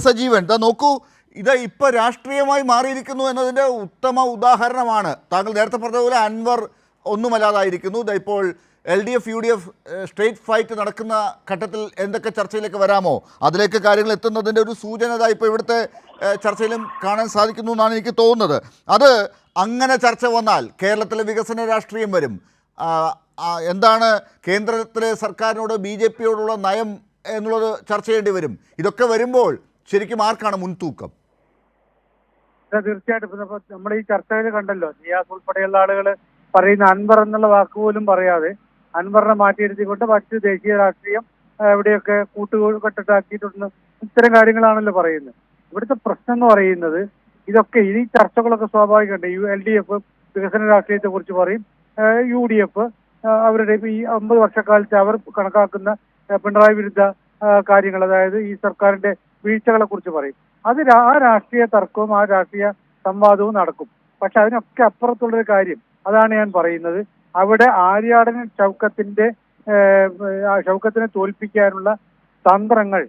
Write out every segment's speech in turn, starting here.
സജീവൻ നോക്കൂ, ഇത് ഇപ്പോൾ രാഷ്ട്രീയമായി മാറിയിരിക്കുന്നു എന്നതിൻ്റെ ഉത്തമ ഉദാഹരണമാണ്. താങ്കൾ നേരത്തെ പറഞ്ഞതുപോലെ അൻവർ ഒന്നുമല്ലാതായിരിക്കുന്നു. ഇപ്പോൾ LDF UDF സ്ട്രേറ്റ് ഫൈറ്റ് നടക്കുന്ന ഘട്ടത്തിൽ എന്തൊക്കെ ചർച്ചയിലേക്ക് വരാമോ അതിലേക്ക് കാര്യങ്ങൾ എത്തുന്നതിൻ്റെ ഒരു സൂചന ഇപ്പോൾ ഇവിടുത്തെ ചർച്ചയിലും കാണാൻ സാധിക്കുന്നു എന്നാണ് എനിക്ക് തോന്നുന്നത്. അത് അങ്ങനെ ചർച്ച വന്നാൽ കേരളത്തിലെ വികസന രാഷ്ട്രീയം വരും. എന്താണ് കേന്ദ്രത്തിലെ സർക്കാരിനോട് BJP യോടുള്ള നയം എന്നുള്ളത് ചർച്ച ചെയ്യേണ്ടി വരും. ഇതൊക്കെ വരുമ്പോൾ ശരിക്കും ആർക്കാണ് മുൻതൂക്കം? തീർച്ചയായിട്ടും നമ്മുടെ ഈ ചർച്ചയിൽ കണ്ടല്ലോ, നിയാസ് ഉൾപ്പെടെയുള്ള ആളുകൾ പറയുന്ന അൻവർ എന്നുള്ള വാക്ക് പോലും പറയാതെ അൻവറിനെ മാറ്റിയിരുത്തിക്കൊണ്ട് മറ്റ് ദേശീയ രാഷ്ട്രീയം എവിടെയൊക്കെ കൂട്ടുകെട്ടിട്ടാക്കിയിട്ടുണ്ട്, ഇത്തരം കാര്യങ്ങളാണല്ലോ പറയുന്നത്. ഇവിടുത്തെ പ്രശ്നം എന്ന് പറയുന്നത് ഇതൊക്കെ ഈ ചർച്ചകളൊക്കെ സ്വാഭാവികമുണ്ട്. LDF വികസന രാഷ്ട്രീയത്തെ കുറിച്ച് പറയും, UDF അവരുടെ ഈ 9 വർഷക്കാലത്ത് അവർ കണക്കാക്കുന്ന പിണറായി വിരുദ്ധ കാര്യങ്ങൾ, അതായത് ഈ സർക്കാരിന്റെ വീഴ്ചകളെ കുറിച്ച് പറയും. ആ രാഷ്ട്രീയ തർക്കവും ആ രാഷ്ട്രീയ സംവാദവും നടക്കും. പക്ഷെ അതിനൊക്കെ അപ്പുറത്തുള്ളൊരു കാര്യം, അതാണ് ഞാൻ പറയുന്നത്, അവിടെ ആര്യാടൻ ഷൗക്കത്തിനെ തോൽപ്പിക്കാനുള്ള തന്ത്രങ്ങൾ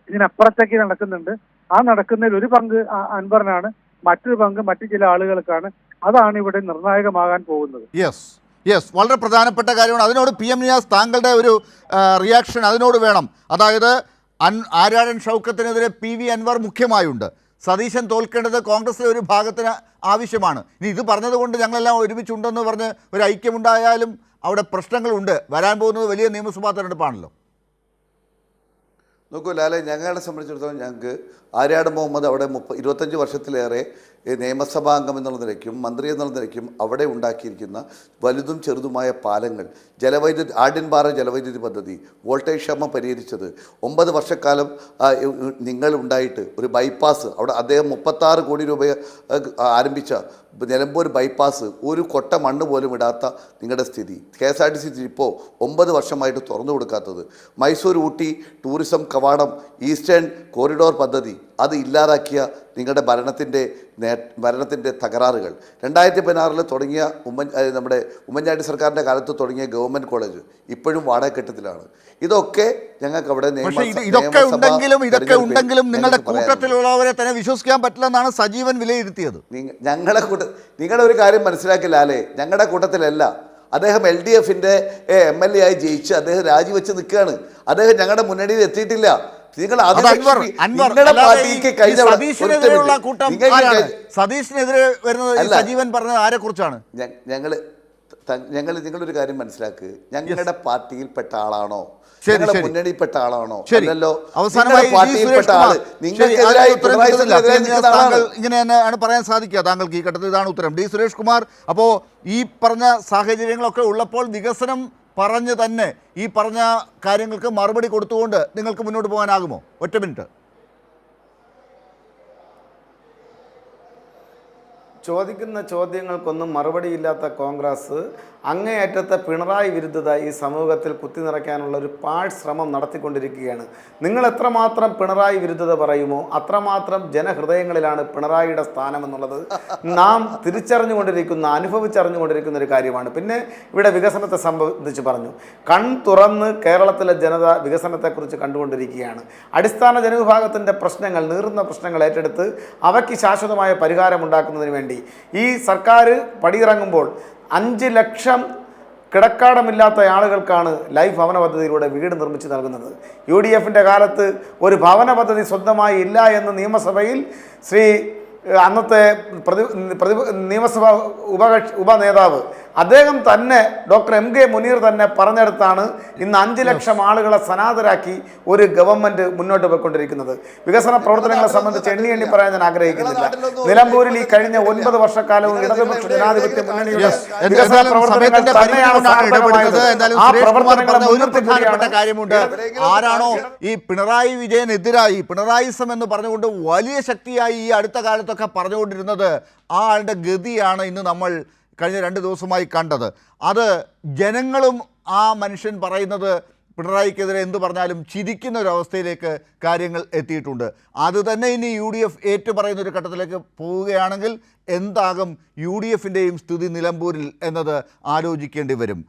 ഇതിനപ്പുറത്തേക്ക് നടക്കുന്നുണ്ട്. ആ നടക്കുന്നതിൽ ഒരു പങ്ക് അൻവറിനാണ്, മറ്റൊരു പങ്ക് മറ്റു ചില ആളുകൾക്കാണ്. അതാണ് ഇവിടെ നിർണായകമാകാൻ പോകുന്നത്. യെസ്, വളരെ പ്രധാനപ്പെട്ട കാര്യമാണ്. അതിനോട് PM നിയാസ് താങ്കളുടെ ഒരു റിയാക്ഷൻ അതിനോട് വേണം. അതായത് ആര്യാടൻ ഷൗക്കത്തിനെതിരെ PV അൻവർ മുഖ്യമായുണ്ട്. സതീശൻ തോൽക്കേണ്ടത് കോൺഗ്രസിലെ ഒരു ഭാഗത്തിന് ആവശ്യമാണ്. ഇനി ഇത് പറഞ്ഞതുകൊണ്ട് ഞങ്ങളെല്ലാം ഒരുമിച്ചുണ്ടെന്ന് പറഞ്ഞ് ഒരു ഐക്യമുണ്ടായാലും അവിടെ പ്രശ്നങ്ങളുണ്ട്. വരാൻ പോകുന്നത് വലിയ നിയമസഭാ തെരഞ്ഞെടുപ്പാണല്ലോ. നോക്കൂ ലാലെ, ഞങ്ങളെ സംബന്ധിച്ചിടത്തോളം ഞങ്ങൾക്ക് ആര്യാട് മുഹമ്മദ് അവിടെ 25 വർഷത്തിലേറെ നിയമസഭാംഗം എന്നുള്ള നിലയ്ക്കും മന്ത്രി എന്നുള്ള നിലയ്ക്കും അവിടെ ഉണ്ടാക്കിയിരിക്കുന്ന വലുതും ചെറുതുമായ പാലങ്ങൾ, ജലവൈദ്യുതി, ആഢ്യൻപാറ ജലവൈദ്യുതി പദ്ധതി, വോൾട്ടേജ് ക്ഷാമം പരിഹരിച്ചത്, 9 വർഷക്കാലം നിങ്ങൾ ഉണ്ടായിട്ട് ഒരു ബൈപ്പാസ് അവിടെ അദ്ദേഹം 36 കോടി രൂപ ആരംഭിച്ച നിലമ്പൂർ ബൈപ്പാസ് ഒരു കൊട്ട മണ്ണ് പോലും ഇടാത്ത നിങ്ങളുടെ സ്ഥിതി, KSRTC ഇപ്പോൾ 9 വർഷമായിട്ട് തുറന്നു കൊടുക്കാത്തത്, മൈസൂർ ഊട്ടി ടൂറിസം കവാടം ഈസ്റ്റേൺ കോറിഡോർ പദ്ധതി അത് ഇല്ലാതാക്കിയ നിങ്ങളുടെ ഭരണത്തിൻ്റെ തകരാറുകൾ, 2016 തുടങ്ങിയ നമ്മുടെ ഉമ്മൻചാണ്ടി സർക്കാരിൻ്റെ കാലത്ത് തുടങ്ങിയ ഗവൺമെൻറ് കോളേജ് ഇപ്പോഴും വാടകക്കെട്ടത്തിലാണ്. ഇതൊക്കെ ഞങ്ങൾക്ക് അവിടെ ഇതൊക്കെ ഉണ്ടെങ്കിലും നിങ്ങളുടെ കൂട്ടത്തിലുള്ളവരെ തന്നെ വിശ്വസിക്കാൻ പറ്റില്ലെന്നാണ് സജീവൻ വിലയിരുത്തിയത്. നിങ്ങളുടെ ഒരു കാര്യം മനസ്സിലാക്കില്ലാലേ, ഞങ്ങളുടെ കൂട്ടത്തിലല്ല. അദ്ദേഹം LDFൻ്റെ MLA ആയി ജയിച്ച് അദ്ദേഹം രാജിവെച്ച് നിൽക്കുകയാണ്. അദ്ദേഹം ഞങ്ങളുടെ മുന്നണിയിൽ എത്തിയിട്ടില്ല. സതീഷിനെതിരെ വരുന്നത് സജീവൻ പറഞ്ഞത് ആരെ കുറിച്ചാണ്? നിങ്ങളൊരു കാര്യം മനസ്സിലാക്കുക, ഞങ്ങളുടെ പാർട്ടിയിൽപ്പെട്ട ആളാണോ, മുന്നണിയിൽപ്പെട്ട ആളാണോ? അല്ലല്ലോ. പാർട്ടിയിൽപ്പെട്ട ആള് ഇങ്ങനെ തന്നെയാണ് പറയാൻ സാധിക്കുക. താങ്കൾക്ക് ഈ ഘട്ടത്തിൽ ഇതാണ് ഉത്തരം. D സുരേഷ് കുമാർ, അപ്പോൾ ഈ പറഞ്ഞ സാഹചര്യങ്ങളൊക്കെ ഉള്ളപ്പോൾ വികസനം പറഞ്ഞ് തന്നെ ഈ പറഞ്ഞ കാര്യങ്ങൾക്ക് മറുപടി കൊടുത്തുകൊണ്ട് നിങ്ങൾക്ക് മുന്നോട്ട് പോകാനാകുമോ? ഒറ്റ മിനിറ്റ്. ചോദിക്കുന്ന ചോദ്യങ്ങൾക്കൊന്നും മറുപടിയില്ലാത്ത കോൺഗ്രസ് അങ്ങേയറ്റത്തെ പിണറായി വിരുദ്ധത ഈ സമൂഹത്തിൽ കുത്തി നിറയ്ക്കാനുള്ള ഒരു ശ്രമം നടത്തിക്കൊണ്ടിരിക്കുകയാണ്. നിങ്ങൾ എത്രമാത്രം പിണറായി വിരുദ്ധത പറയുമോ അത്രമാത്രം ജനഹൃദയങ്ങളിലാണ് പിണറായിയുടെ സ്ഥാനമെന്നുള്ളത് നാം അനുഭവിച്ചറിഞ്ഞുകൊണ്ടിരിക്കുന്ന ഒരു കാര്യമാണ്. പിന്നെ ഇവിടെ വികസനത്തെ സംബന്ധിച്ച് പറഞ്ഞു, തുറന്ന് കേരളത്തിലെ ജനത വികസനത്തെക്കുറിച്ച് കണ്ടുകൊണ്ടിരിക്കുകയാണ്. അടിസ്ഥാന ജനവിഭാഗത്തിൻ്റെ പ്രശ്നങ്ങൾ, നീറുന്ന പ്രശ്നങ്ങൾ ഏറ്റെടുത്ത് അവയ്ക്ക് ശാശ്വതമായ പരിഹാരമുണ്ടാക്കുന്നതിന് വേണ്ടി ഈ സർക്കാർ പടിയിറങ്ങുമ്പോൾ 5 ലക്ഷം കിടക്കാടമില്ലാത്ത ആളുകൾക്കാണ് ലൈഫ് ഭവന പദ്ധതിയിലൂടെ വീട് നിർമ്മിച്ച് നൽകുന്നത്. UDFൻ്റെ കാലത്ത് ഒരു ഭവന പദ്ധതി സ്വന്തമായി ഇല്ല എന്ന് നിയമസഭയിൽ അന്നത്തെ നിയമസഭാ ഉപനേതാവ് അദ്ദേഹം തന്നെ ഡോക്ടർ MK മുനീർ തന്നെ പറഞ്ഞെടുത്താണ് ഇന്ന് 5 ലക്ഷം ആളുകളെ സനാതരാക്കി ഒരു ഗവൺമെന്റ് മുന്നോട്ട് പോയിക്കൊണ്ടിരിക്കുന്നത്. വികസന പ്രവർത്തനങ്ങളെ സംബന്ധിച്ച് എണ്ണി പറയാൻ ഞാൻ ആഗ്രഹിക്കുന്നില്ല. നിലമ്പൂരിൽ ഈ കഴിഞ്ഞ 9 വർഷക്കാലവും ഇടതുപക്ഷ ജനാധിപത്യ മുന്നണിയുടെ വികസന പ്രവർത്തനങ്ങൾ തന്നെയാണ്. ആരാണോ ഈ പിണറായി വിജയനെതിരായി പിണറായിസം എന്ന് പറഞ്ഞുകൊണ്ട് വലിയ ശക്തിയായി ഈ അടുത്ത കാലത്തൊക്കെ പറഞ്ഞുകൊണ്ടിരുന്നത്, ആ ആളുടെ ഗതിയാണ് ഇന്ന് നമ്മൾ കഴിഞ്ഞ 2 ദിവസമായി കണ്ടത്. അത് ജനങ്ങളും ആ മനുഷ്യൻ പറയുന്നത് പിണറായിക്കെതിരെ എന്ത് പറഞ്ഞാലും ചിരിക്കുന്ന ഒരു അവസ്ഥയിലേക്ക് കാര്യങ്ങൾ എത്തിയിട്ടുണ്ട്. അത് തന്നെ ഇനി UDF ഏറ്റുപറയുന്ന ഒരു ഘട്ടത്തിലേക്ക് പോവുകയാണെങ്കിൽ എന്താകും UDFൻ്റെയും സ്ഥിതി നിലമ്പൂരിൽ എന്നത് ആലോചിക്കേണ്ടി വരും.